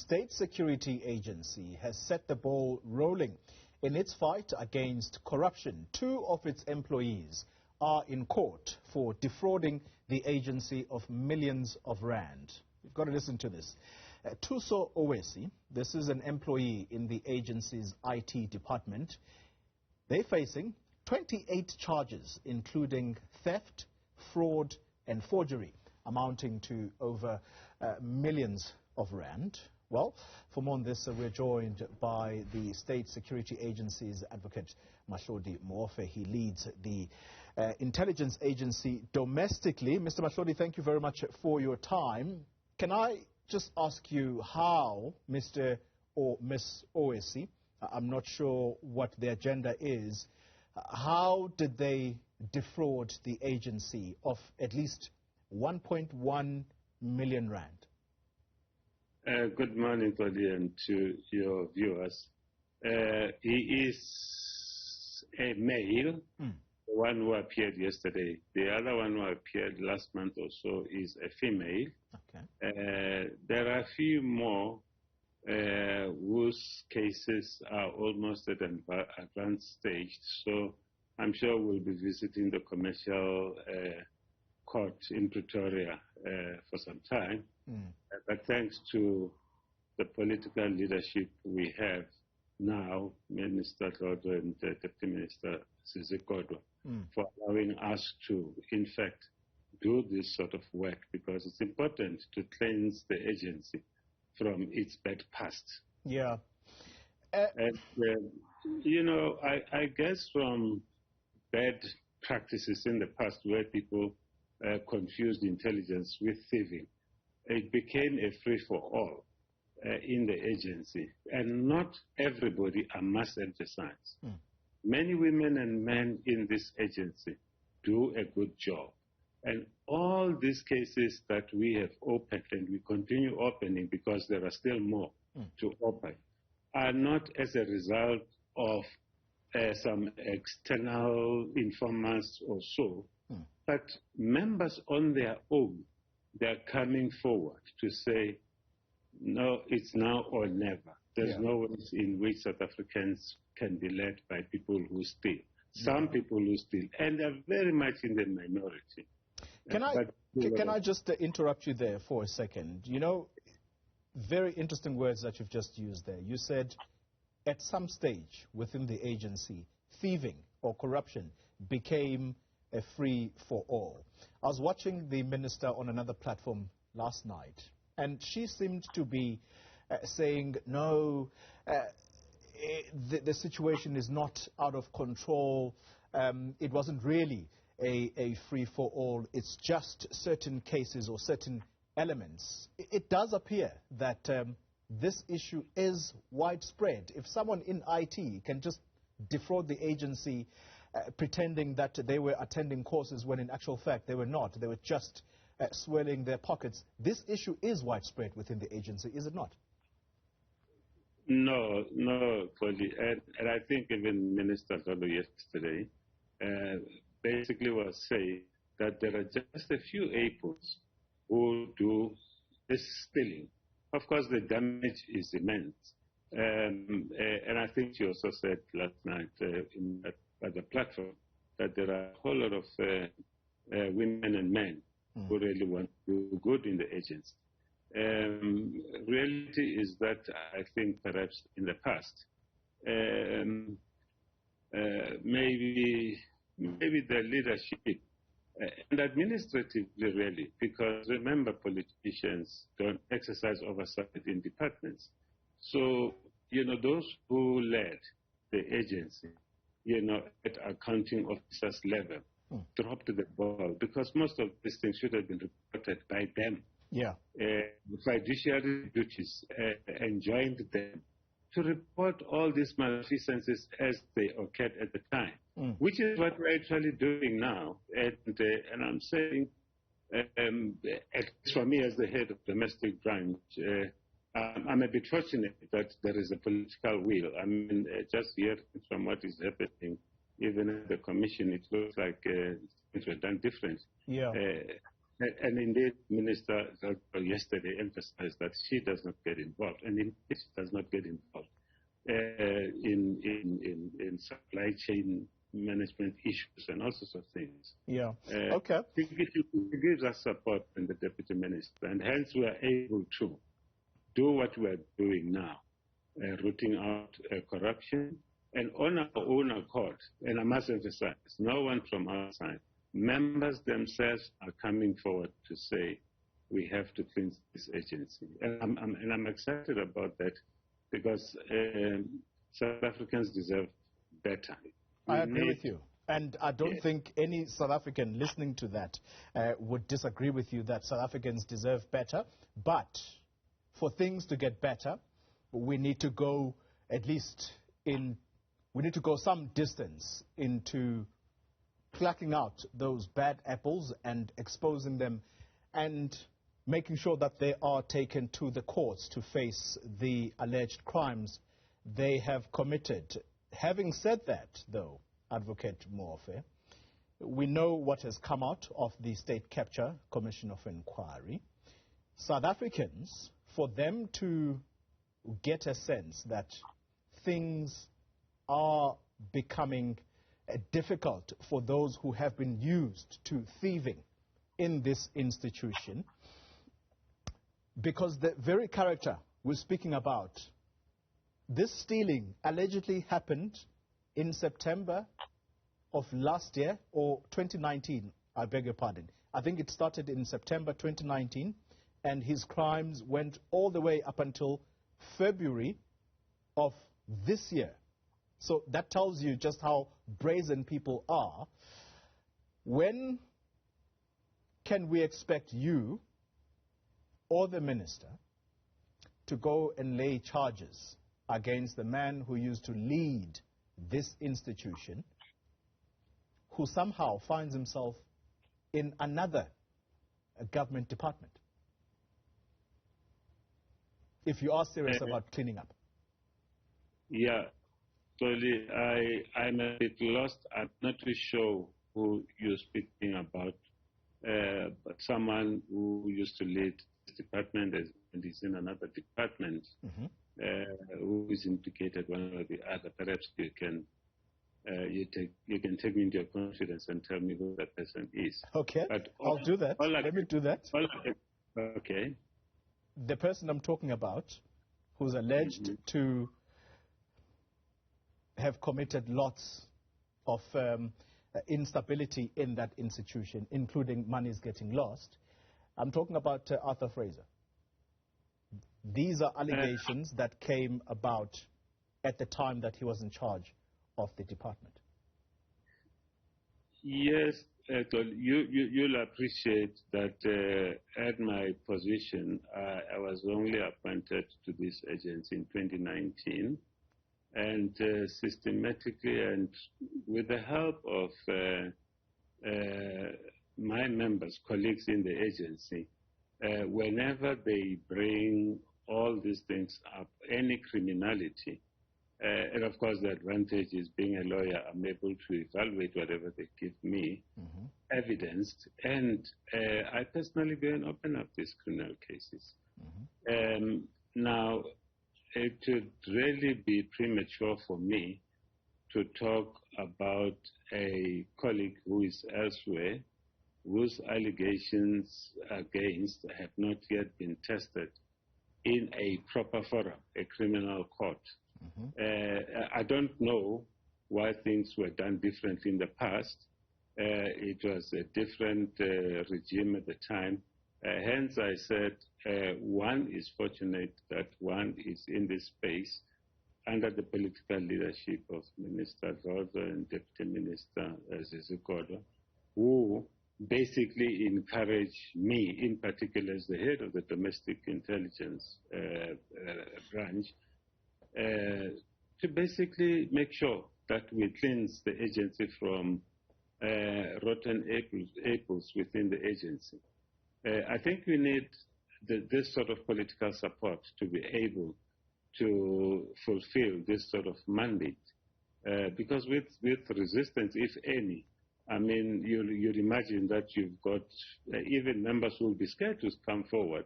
State Security Agency has set the ball rolling in its fight against corruption. 2 of its employees are in court for defrauding the agency of millions of rand. You've got to listen to this. Xoli Mngambi, this is an employee in the agency's IT department. They're facing 28 charges, including theft, fraud, and forgery, amounting to over millions of rand. Well, for more on this, we're joined by the State Security Agency's advocate, Mahlodi Muofhe. He leads the intelligence agency domestically. Mr. Mahlodi, thank you very much for your time. Can I just ask you how Mr. or Miss Mngambi, I'm not sure what their agenda is, how did they defraud the agency of at least 1.1 million rand? Good morning, Tony, and to your viewers. He is a male, the one who appeared yesterday. The other one who appeared last month or so is a female. Okay. There are a few more whose cases are almost at an advanced stage, so I'm sure we'll be visiting the commercial court in Pretoria for some time. But thanks to the political leadership we have now, Minister Lodwa and Deputy Minister Sizikodwa, for allowing us to, in fact, do this sort of work, because it's important to cleanse the agency from its bad past. Yeah. And, you know, I guess from bad practices in the past where people confused intelligence with thieving, it became a free-for-all in the agency. And not everybody, I must emphasize. Many women and men in this agency do a good job. And all these cases that we have opened and we continue opening, because there are still more to open, are not as a result of some external informants or so, but members on their own. They're coming forward to say, no, it's now or never. There's no way in which South Africans can be led by people who steal. Some people who steal, and they're very much in the minority. Can I just interrupt you there for a second? You know, very interesting words that you've just used there. You said, at some stage within the agency, thieving or corruption became a free-for-all. I was watching the minister on another platform last night, and she seemed to be saying, no, the situation is not out of control. It wasn't really a free-for-all. It's just certain cases or certain elements. It does appear that this issue is widespread. If someone in IT can just defraud the agency, pretending that they were attending courses when in actual fact they were not. They were just swelling their pockets. This issue is widespread within the agency, is it not? No, Polly. And I think even Minister Zolo yesterday basically was saying that there are just a few APOs who do this stealing. Of course, the damage is immense. And I think she also said last night at the platform that there are a whole lot of women and men who really want to do good in the agency. Reality is that I think perhaps in the past, maybe the leadership and administratively really, because remember, politicians don't exercise oversight in departments. So, you know, those who led the agency, you know, at accounting officers level, dropped the ball, because most of these things should have been reported by them. Yeah. Fiduciary duties enjoined them to report all these malfeasances as they occurred at the time, which is what we're actually doing now. And I'm saying, for me as the head of domestic branch, I'm a bit fortunate that there is a political will. I mean, just hearing from what is happening, even at the commission, it looks like things were done different. Yeah. And indeed, Minister yesterday emphasized that she does not get involved, and indeed she does not get involved in supply chain management issues and all sorts of things. Yeah. Okay. It gives us support in the Deputy Minister, and hence we are able to do what we are doing now, rooting out corruption, and on our own accord, and I must emphasize, no one from our side, members themselves are coming forward to say we have to cleanse this agency. And I'm excited about that because South Africans deserve better. I agree with you. And I don't think any South African listening to that would disagree with you that South Africans deserve better. But for things to get better, we need to go some distance into plucking out those bad apples and exposing them and making sure that they are taken to the courts to face the alleged crimes they have committed. Having said that, though, Advocate Muofhe, we know what has come out of the State Capture Commission of Inquiry. South Africans, for them to get a sense that things are becoming difficult for those who have been used to thieving in this institution, because the very character we're speaking about, this stealing allegedly happened in September of last year, or 2019, I beg your pardon. I think it started in September 2019, and his crimes went all the way up until February of this year. So that tells you just how brazen people are. When can we expect you or the minister to go and lay charges against the man who used to lead this institution, who somehow finds himself in another government department, if you are serious about cleaning up? Yeah. Sorry, I'm a bit lost. I'm not too sure who you're speaking about, but someone who used to lead this department and is in another department, who is implicated one or the other. Perhaps you can take me into your confidence and tell me who that person is. Okay, but I'll do that. Let me do that. Okay. The person I'm talking about, who's alleged to have committed lots of instability in that institution, including monies getting lost. I'm talking about Arthur Fraser. These are allegations that came about at the time that he was in charge of the department. Yes, you'll appreciate that at my position, I was only appointed to this agency in 2019. And systematically and with the help of my members, colleagues in the agency, whenever they bring all these things up, any criminality, and of course the advantage is being a lawyer, I'm able to evaluate whatever they give me, evidenced, and I personally go and open up these criminal cases. Now, it would really be premature for me to talk about a colleague who is elsewhere, whose allegations against have not yet been tested in a proper forum, a criminal court. I don't know why things were done differently in the past. It was a different regime at the time. Hence, I said one is fortunate that one is in this space under the political leadership of Minister Vodo and Deputy Minister Zizikodo, who basically encourage me, in particular as the head of the domestic intelligence branch, to basically make sure that we cleanse the agency from rotten apples within the agency. I think we need this sort of political support to be able to fulfill this sort of mandate, because with resistance, if any, I mean, you'd imagine that you've got even members who will be scared to come forward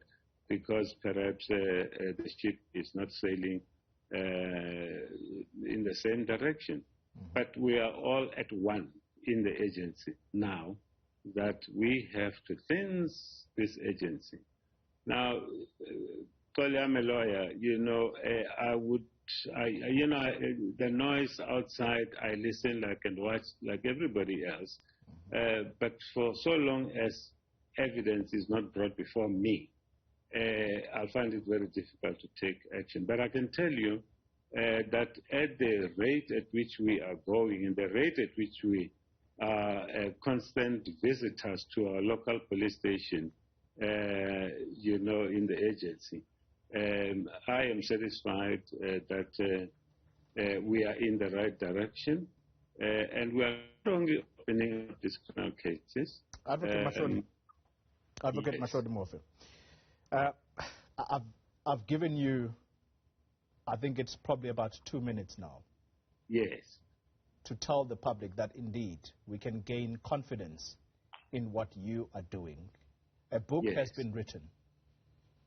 because perhaps the ship is not sailing in the same direction. But we are all at one in the agency now that we have to cleanse this agency. Now, Xoli, I'm a lawyer. The noise outside, I listen like and watch like everybody else. But for so long as evidence is not brought before me, I'll find it very difficult to take action. But I can tell you that at the rate at which we are going and the rate at which we are constant visitors to our local police station, in the agency, I am satisfied that we are in the right direction, and we are not only opening up these criminal cases. Advocate Mahlodi Muofhe, I've given you, I think it's probably about 2 minutes now. Yes. To tell the public that indeed we can gain confidence in what you are doing. A book has been written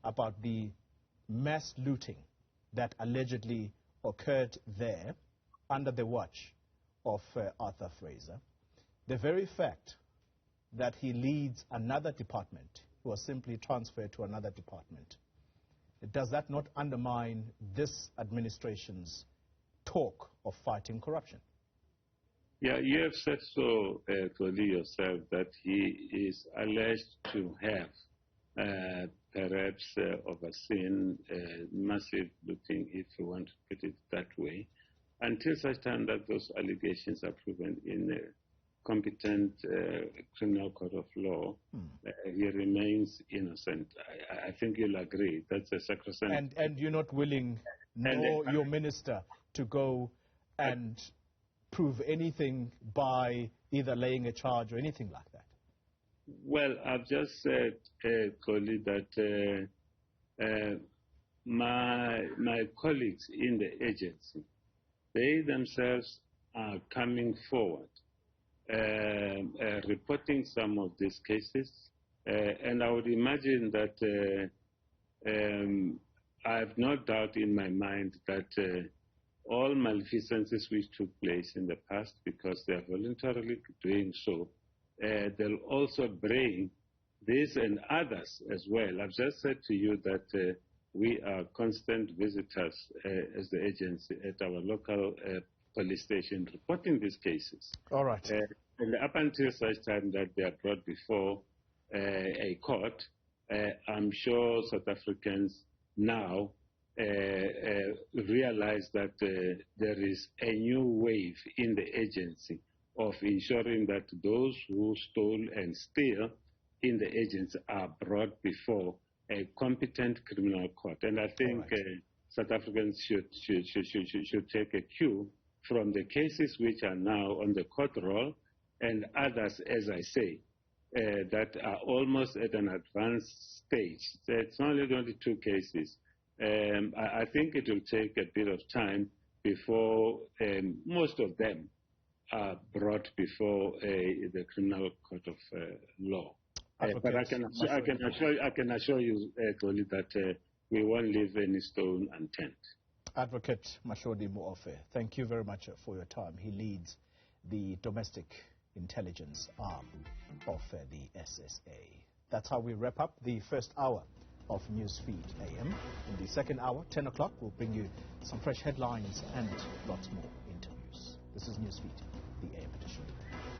about the mass looting that allegedly occurred there under the watch of Arthur Fraser. The very fact that he leads another department, he was simply transferred to another department, does that not undermine this administration's talk of fighting corruption? Yeah, you have said so, Xoli, yourself, that he is alleged to have perhaps overseen massive looting, if you want to put it that way, until such time that those allegations are proven in a competent criminal court of law, he remains innocent. I think you'll agree. That's a sacrosanct. And you're not willing, nor your minister, to go and prove anything by either laying a charge or anything like that? Well, I've just said, Xoli, that my colleagues in the agency, they themselves are coming forward, reporting some of these cases, and I would imagine that I have no doubt in my mind that all malfeasances which took place in the past, because they are voluntarily doing so, they'll also bring this and others as well. I've just said to you that we are constant visitors as the agency at our local police station reporting these cases. All right. And up until such time that they are brought before a court, I'm sure South Africans now realize that there is a new wave in the agency of ensuring that those who stole and steal in the agency are brought before a competent criminal court. And I think South Africans should take a cue from the cases which are now on the court roll and others, as I say, that are almost at an advanced stage. It's only 22 cases. I think it will take a bit of time before most of them are brought before the criminal court of law. But I can assure you, Xoli, that we won't leave any stone unturned. Advocate Mahlodi Muofhe, thank you very much for your time. He leads the domestic intelligence arm of the SSA. That's how we wrap up the first hour of Newsfeed AM. In the second hour, 10 o'clock, we'll bring you some fresh headlines and lots more interviews. This is Newsfeed, the AM edition.